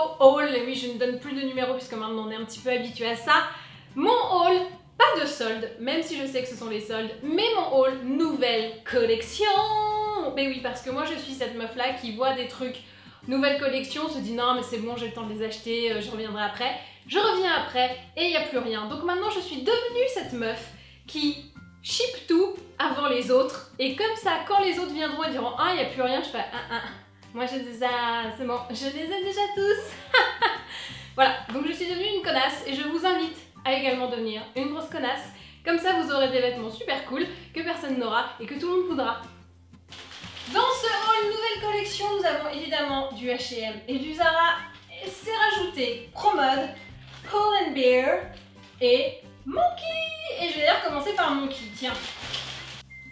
nouveau haul. Et oui, je ne donne plus de numéro puisque maintenant on est un petit peu habitué à ça. Mon haul, pas de soldes, même si je sais que ce sont les soldes, mais mon haul, nouvelle collection. Mais oui, parce que moi je suis cette meuf là qui voit des trucs, nouvelle collection, se dit non mais c'est bon, j'ai le temps de les acheter, je reviendrai après. Je reviens après et il n'y a plus rien. Donc maintenant je suis devenue cette meuf qui ship tout avant les autres. Et comme ça, quand les autres viendront et diront ah il n'y a plus rien, je fais moi j'ai déjà, c'est bon, je les ai déjà tous. Voilà, donc je suis devenue une connasse et je vous invite à également devenir une grosse connasse. Comme ça vous aurez des vêtements super cool que personne n'aura et que tout le monde voudra. Dans ce haul nouvelle collection, nous avons évidemment du H&M et du Zara. Et c'est rajouté Promode, Pull & Bear et Monkey. Et je vais d'ailleurs commencer par Monkey, tiens.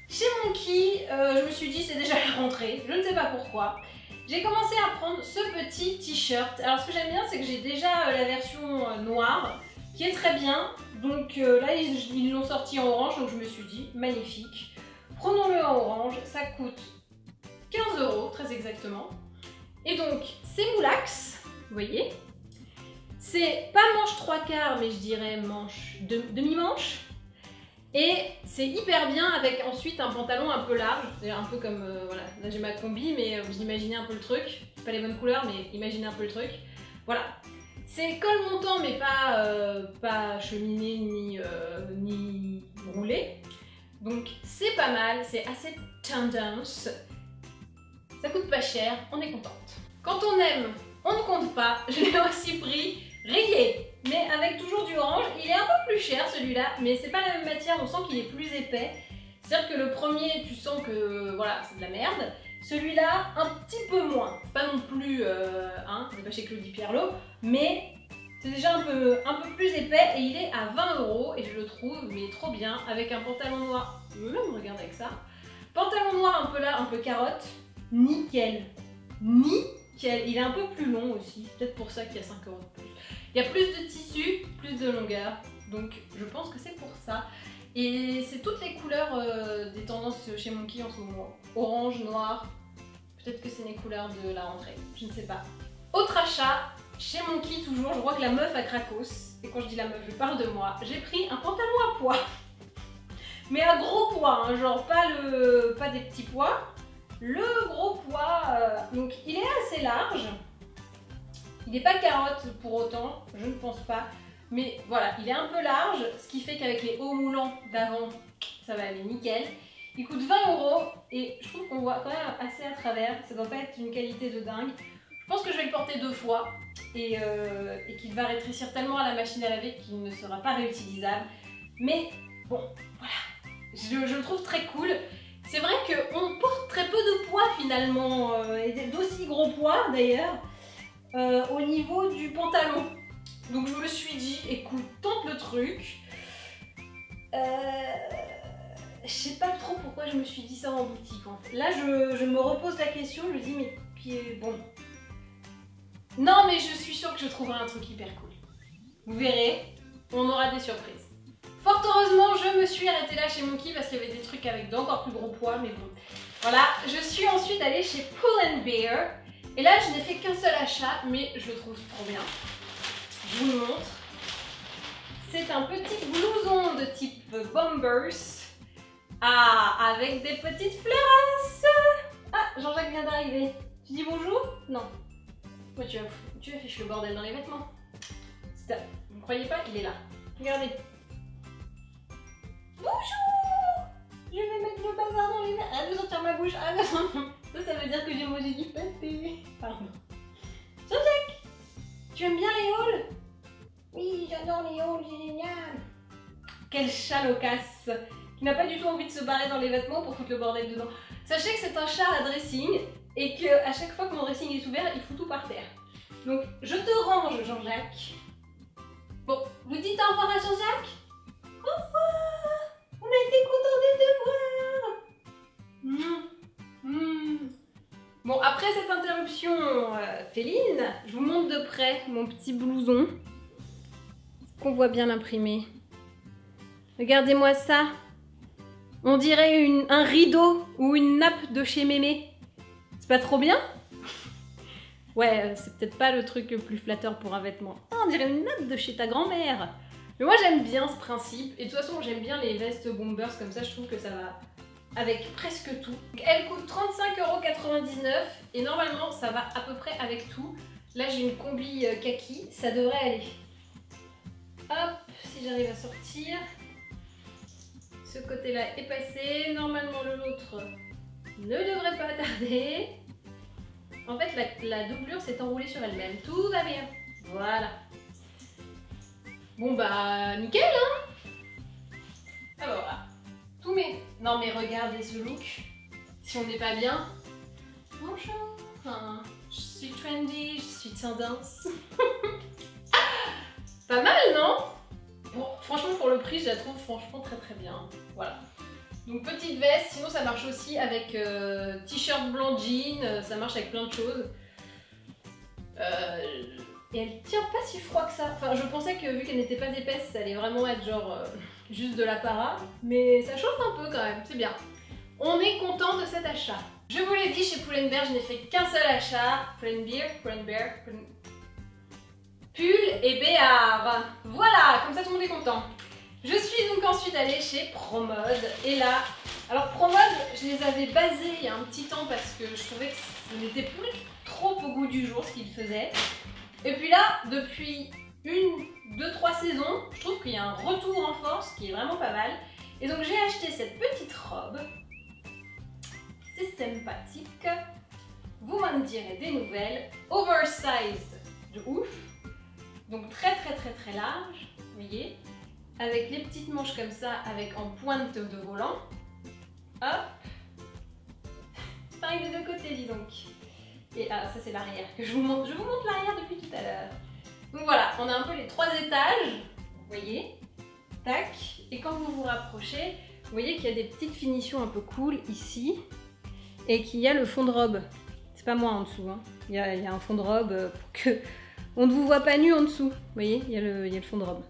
Chez Monkey, je me suis dit c'est déjà la rentrée, je ne sais pas pourquoi. J'ai commencé à prendre ce petit t-shirt. Alors ce que j'aime bien c'est que j'ai déjà la version noire qui est très bien. Donc là ils l'ont sorti en orange, donc je me suis dit magnifique. Prenons-le en orange, ça coûte 15 € très exactement. Et donc c'est moulax, vous voyez. C'est pas manche 3/4 mais je dirais manche demi-manche. Et c'est hyper bien avec ensuite un pantalon un peu large, c'est un peu comme, voilà, là j'ai ma combi mais vous imaginez un peu le truc, c'est pas les bonnes couleurs mais imaginez un peu le truc, voilà. C'est col montant mais pas cheminé ni roulé, donc c'est pas mal, c'est assez tendance, ça coûte pas cher, on est contente. Quand on aime, on ne compte pas, je l'ai aussi pris rayé. Mais avec toujours du orange, il est un peu plus cher celui-là, mais c'est pas la même matière, on sent qu'il est plus épais. C'est-à-dire que le premier, tu sens que voilà, c'est de la merde. Celui-là, un petit peu moins. Pas non plus, on n'est pas chez Claudie Pierlot, mais c'est déjà un peu plus épais et il est à 20 € et je le trouve mais trop bien avec un pantalon noir. Je veux même regarder avec ça. Pantalon noir un peu là, un peu carotte, nickel. Nickel. Il est un peu plus long aussi, peut-être pour ça qu'il y a 5 € de plus. Il y a plus de tissu, plus de longueur, donc je pense que c'est pour ça. Et c'est toutes les couleurs des tendances chez Monkey en ce moment. Orange, noir, peut-être que c'est les couleurs de la rentrée, je ne sais pas. Autre achat, chez Monkey toujours, je crois que la meuf à Cracos, et quand je dis la meuf, je parle de moi, j'ai pris un pantalon à pois. Mais à gros pois, hein, genre pas des petits pois, le gros pois, donc il est assez large. Il n'est pas carotte pour autant, je ne pense pas. Mais voilà, il est un peu large, ce qui fait qu'avec les hauts moulants d'avant, ça va aller nickel. Il coûte 20 € et je trouve qu'on voit quand même assez à travers. Ça doit pas être une qualité de dingue. Je pense que je vais le porter 2 fois et qu'il va rétrécir tellement à la machine à laver qu'il ne sera pas réutilisable. Mais bon, voilà, je le trouve très cool. C'est vrai qu'on porte très peu de poids finalement, et d'aussi gros poids d'ailleurs. Au niveau du pantalon. Donc je me suis dit, écoute, tente le truc. Je sais pas trop pourquoi je me suis dit ça en boutique en fait. Là je me repose la question, je me dis mais bon. Non mais je suis sûre que je trouverai un truc hyper cool. Vous verrez, on aura des surprises. Fort heureusement je me suis arrêtée là chez Monkey parce qu'il y avait des trucs avec d'encore plus gros poids, mais bon. Voilà, je suis ensuite allée chez Pull & Bear. Et là, je n'ai fait qu'un seul achat, mais je le trouve trop bien. Je vous le montre. C'est un petit blouson de type Bombers. Ah, avec des petites fleuresses. Ah, Jean-Jacques vient d'arriver. Tu dis bonjour? Non. Moi, tu as fichu le bordel dans les vêtements. Stop. Vous ne croyez pas? Il est là. Regardez. Bonjour! Je vais mettre le bazar dans les verres. Arrête de sortir ma bouche. Ah, non. Ça veut dire que j'ai mangé du pâté. Pardon. Jean-Jacques, tu aimes bien les hauls? Oui, j'adore les hauls, c'est génial. Quel chat loquace qui n'a pas du tout envie de se barrer dans les vêtements pour foutre le bordel dedans. Sachez que c'est un chat à dressing et qu'à chaque fois que mon dressing est ouvert, il fout tout par terre. Donc, je te range, Jean-Jacques. Bon, vous dites au revoir à Jean-Jacques? Au revoir. On a été contents de te voir. Bon, après cette interruption féline, je vous montre de près mon petit blouson. Qu'on voit bien l'imprimé. Regardez-moi ça. On dirait un rideau ou une nappe de chez Mémé. C'est pas trop bien? Ouais, c'est peut-être pas le truc le plus flatteur pour un vêtement. Ah, on dirait une nappe de chez ta grand-mère. Mais moi j'aime bien ce principe, et de toute façon j'aime bien les vestes bombers comme ça, je trouve que ça va avec presque tout. Elle coûte 35,99 €, et normalement ça va à peu près avec tout. Là j'ai une combi kaki, ça devrait aller. Hop, si j'arrive à sortir. Ce côté-là est passé, normalement l'autre ne devrait pas tarder. En fait la doublure s'est enroulée sur elle-même, tout va bien. Voilà. Bon bah nickel hein. Alors là, tous mes... Non mais regardez ce look, si on n'est pas bien. Bonjour, enfin, je suis trendy, je suis tendance. Pas mal non? Bon, franchement pour le prix je la trouve franchement très bien. Voilà. Donc petite veste, sinon ça marche aussi avec t-shirt blanc jean, ça marche avec plein de choses. Et elle tient pas si froid que ça. Enfin je pensais que vu qu'elle n'était pas épaisse, ça allait vraiment être genre juste de la para. Mais ça chauffe un peu quand même, c'est bien. On est content de cet achat. Je vous l'ai dit, chez Pull&Bear, je n'ai fait qu'un seul achat. Pull&Bear, pull et béard. Voilà, comme ça tout le monde est content. Je suis donc ensuite allée chez Promode. Et là, alors Promode, je les avais basés il y a un petit temps parce que je trouvais que ce n'était plus trop au goût du jour ce qu'ils faisaient. Et puis là, depuis 1, 2, 3 saisons, je trouve qu'il y a un retour en force qui est vraiment pas mal. Et donc j'ai acheté cette petite robe. C'est sympathique. Vous m'en direz des nouvelles. Oversized de ouf. Donc très large, vous voyez. Avec les petites manches comme ça, avec en pointe de volant. Hop. Pareil des deux côtés, dis donc. Et ah, ça c'est l'arrière que je vous montre. Je vous montre l'arrière depuis tout à l'heure. Donc voilà, on a un peu les 3 étages. Vous voyez. Tac. Et quand vous vous rapprochez, vous voyez qu'il y a des petites finitions un peu cool ici. Et qu'il y a le fond de robe. C'est pas moi en dessous. Hein. Il y a un fond de robe pour que on ne vous voit pas nu en dessous. Vous voyez, il y a le fond de robe.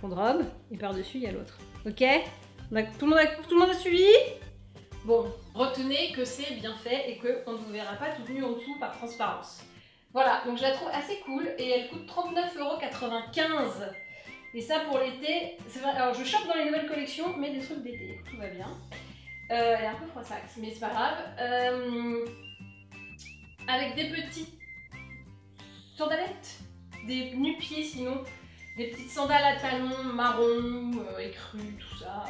Fond de robe. Et par-dessus, il y a l'autre. Ok? Tout le monde a suivi? Bon, retenez que c'est bien fait et qu'on ne vous verra pas tout nu en dessous par transparence. Voilà, donc je la trouve assez cool et elle coûte 39,95 €. Et ça pour l'été, c'est vrai, alors je chope dans les nouvelles collections, mais des trucs d'été, tout va bien. Elle est un peu froissaxe, mais c'est pas grave. Avec des petites sandalettes, des nu-pieds sinon, des petites sandales à talons marron, écrues, tout ça.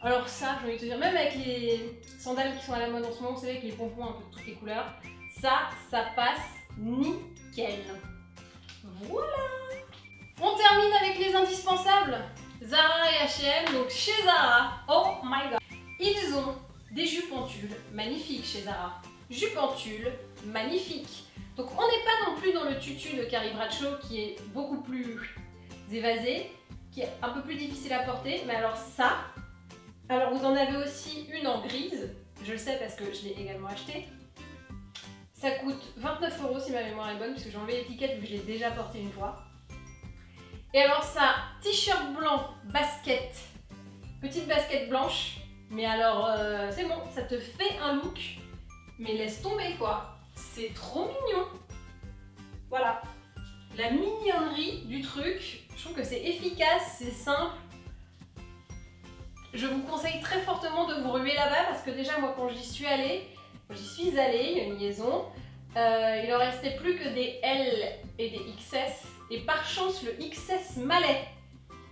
Alors ça, j'ai envie de te dire, même avec les sandales qui sont à la mode en ce moment, vous savez, avec les pompons un peu de toutes les couleurs, ça passe nickel. Voilà. On termine avec les indispensables. Zara et H&M. Donc chez Zara, oh my god, ils ont des jupes en tulle magnifiques chez Zara. Jupes en tulle magnifiques. Donc on n'est pas non plus dans le tutu de Carrie Bradshaw qui est beaucoup plus évasé, qui est un peu plus difficile à porter, mais alors ça, alors vous en avez aussi une en grise, je le sais parce que je l'ai également acheté. Ça coûte 29 € si ma mémoire est bonne, parce que j'ai enlevé l'étiquette vu que je l'ai déjà porté une fois. Et alors ça, t-shirt blanc, basket, petite basket blanche, mais alors c'est bon, ça te fait un look, mais laisse tomber quoi, c'est trop mignon. Voilà, la mignonnerie du truc, je trouve que c'est efficace, c'est simple. Je vous conseille très fortement de vous ruer là-bas parce que déjà moi quand j'y suis allée, il y a une liaison, il en restait plus que des L et des XS et par chance le XS m'allait.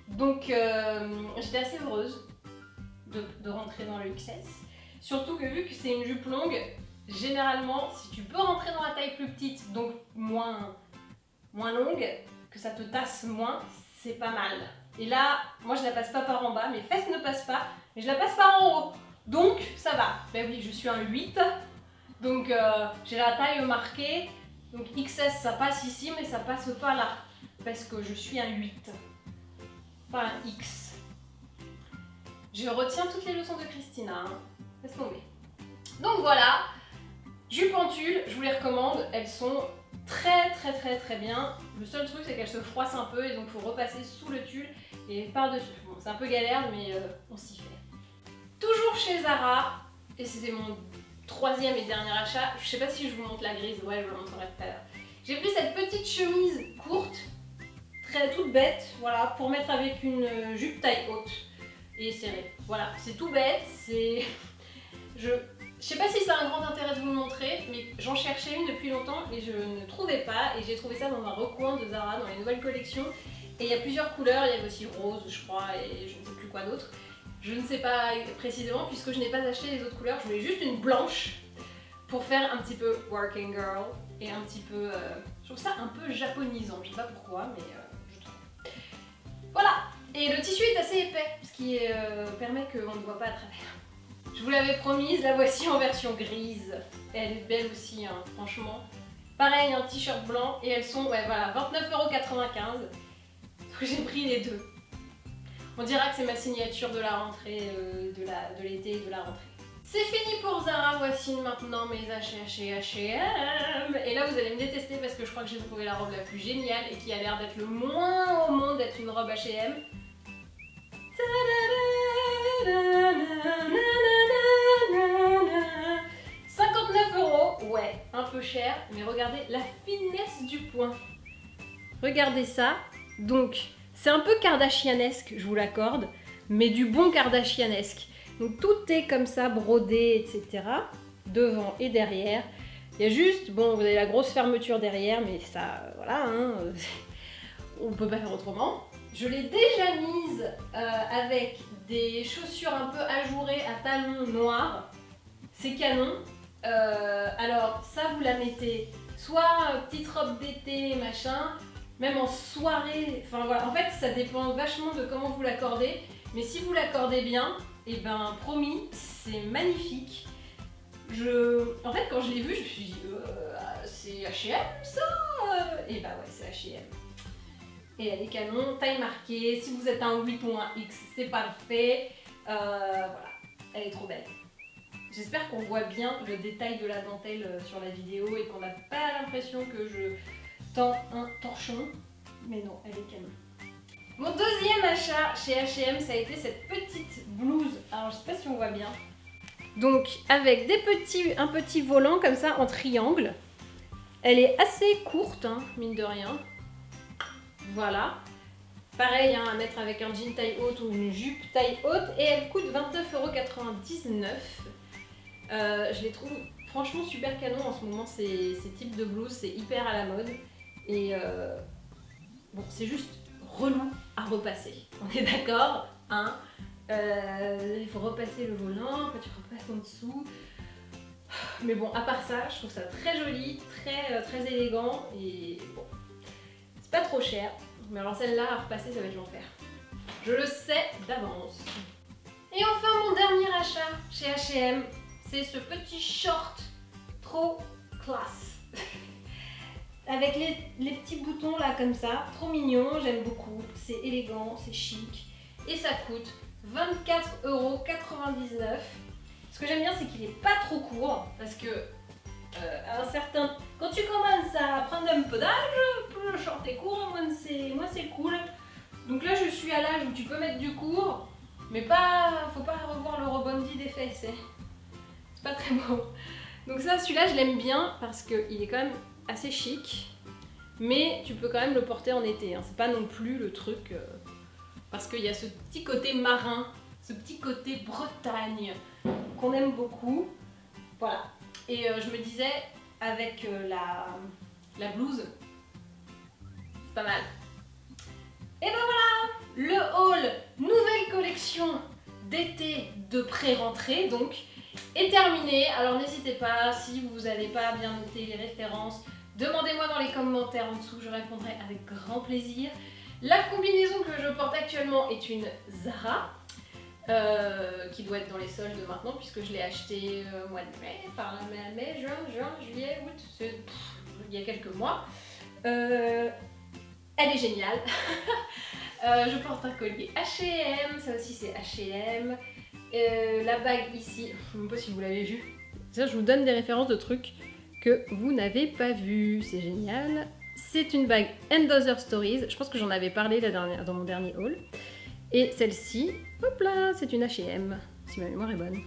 Donc j'étais assez heureuse de rentrer dans le XS. Surtout que vu que c'est une jupe longue, généralement si tu peux rentrer dans la taille plus petite, donc moins longue, que ça te tasse moins, c'est pas mal. Et là, moi je la passe pas par en bas, mes fesses ne passent pas, mais je la passe par en haut. Donc ça va. Ben oui, je suis un 8, donc j'ai la taille marquée. Donc XS ça passe ici, mais ça passe pas là, parce que je suis un 8, pas un X. Je retiens toutes les leçons de Christina, hein. Laisse tomber. Donc voilà, jupe en tulle, je vous les recommande, elles sont très bien. Le seul truc c'est qu'elles se froissent un peu et donc il faut repasser sous le tulle et par-dessus. Bon, c'est un peu galère mais on s'y fait. Toujours chez Zara, et c'était mon troisième et dernier achat. Je sais pas si je vous montre la grise, ouais, je vous montrerai tout à l'heure. J'ai pris cette petite chemise courte, toute bête, voilà, pour mettre avec une jupe taille haute et serrée. Voilà, c'est tout bête, c'est... Je sais pas si ça a un grand intérêt de vous le montrer, mais j'en cherchais une depuis longtemps et je ne trouvais pas. Et j'ai trouvé ça dans un recoin de Zara, dans les nouvelles collections. Et il y a plusieurs couleurs, il y avait aussi rose, je crois, et je ne sais plus quoi d'autre. Je ne sais pas précisément, puisque je n'ai pas acheté les autres couleurs. Je voulais juste une blanche pour faire un petit peu working girl et un petit peu... je trouve ça un peu japonisant, je sais pas pourquoi, mais je trouve. Voilà. Et le tissu est assez épais, ce qui permet qu'on ne voit pas à travers. Je vous l'avais promise, la voici en version grise. Elle est belle aussi, hein, franchement. Pareil, un t-shirt blanc et elles sont, ouais, voilà, 29,95 €. Donc j'ai pris les deux. On dira que c'est ma signature de la rentrée, de l'été et de la rentrée. C'est fini pour Zara, voici maintenant mes achats chez H&M. Et là vous allez me détester parce que je crois que j'ai trouvé la robe la plus géniale et qui a l'air d'être le moins au monde d'être une robe H&M. 59 €, ouais, un peu cher, mais regardez la finesse du point. Regardez ça, donc c'est un peu kardashianesque, je vous l'accorde, mais du bon kardashianesque. Donc tout est comme ça, brodé, etc. Devant et derrière. Il y a juste, bon, vous avez la grosse fermeture derrière, mais ça, voilà, hein, on peut pas faire autrement. Je l'ai déjà mise avec des chaussures un peu ajourées à talons noirs. C'est canon. Alors ça, vous la mettez soit petite robe d'été, machin, même en soirée. Enfin voilà, en fait ça dépend vachement de comment vous l'accordez. Mais si vous l'accordez bien, et ben promis, c'est magnifique. En fait quand je l'ai vue, je me suis dit c'est H&M ça. Et bah ouais, c'est H&M. Et elle est canon, taille marquée. Si vous êtes un 8 ou un X, c'est parfait. Voilà, elle est trop belle. J'espère qu'on voit bien le détail de la dentelle sur la vidéo et qu'on n'a pas l'impression que je tends un torchon. Mais non, elle est canon. Mon deuxième achat chez H&M, ça a été cette petite blouse. Alors je sais pas si on voit bien. Donc avec un petit volant comme ça en triangle. Elle est assez courte, hein, mine de rien. Voilà. Pareil, hein, à mettre avec un jean taille haute ou une jupe taille haute. Et elle coûte 29,99 €. Je les trouve franchement super canon en ce moment, ces types de blouses. C'est hyper à la mode. Et bon, c'est juste relou à repasser. On est d'accord, hein. Il faut repasser le volant, après tu repasses en dessous. Mais bon, à part ça, je trouve ça très joli, très élégant et bon, c'est pas trop cher. Mais alors celle-là, à repasser, ça va être l'enfer. Je le sais d'avance. Et enfin, mon dernier achat chez H&M, c'est ce petit short trop classe. Avec les petits boutons là comme ça, trop mignon, j'aime beaucoup. C'est élégant, c'est chic. Et ça coûte 24,99 €. Ce que j'aime bien, c'est qu'il est pas trop court, parce que quand tu commences à prendre un peu d'âge, plus le short est court, moins c'est cool. Donc là, je suis à l'âge où tu peux mettre du court, mais faut pas revoir le rebondi des fesses. C'est pas très beau. Donc ça, celui-là, je l'aime bien parce qu'il est quand même assez chic, mais tu peux quand même le porter en été. Hein. C'est pas non plus le truc, parce qu'il y a ce petit côté marin, ce petit côté Bretagne qu'on aime beaucoup. Voilà. Et je me disais, avec la blouse, c'est pas mal. Et ben voilà, le haul nouvelle collection d'été de pré-rentrée donc est terminé. Alors n'hésitez pas, si vous n'avez pas bien noté les références, demandez-moi dans les commentaires en dessous, je répondrai avec grand plaisir. La combinaison que je porte actuellement est une Zara. Qui doit être dans les soldes maintenant puisque je l'ai acheté au mois de mai, mai, juin, juillet, août, il y a quelques mois. Elle est géniale. Je porte un collier H&M, ça aussi c'est H&M. La bague ici, je ne sais pas si vous l'avez vu. Ça, je vous donne des références de trucs que vous n'avez pas vus, c'est génial. C'est une bague And Other Stories, je pense que j'en avais parlé dans mon dernier haul. Et celle-ci, hop là, c'est une H&M, si ma mémoire est bonne.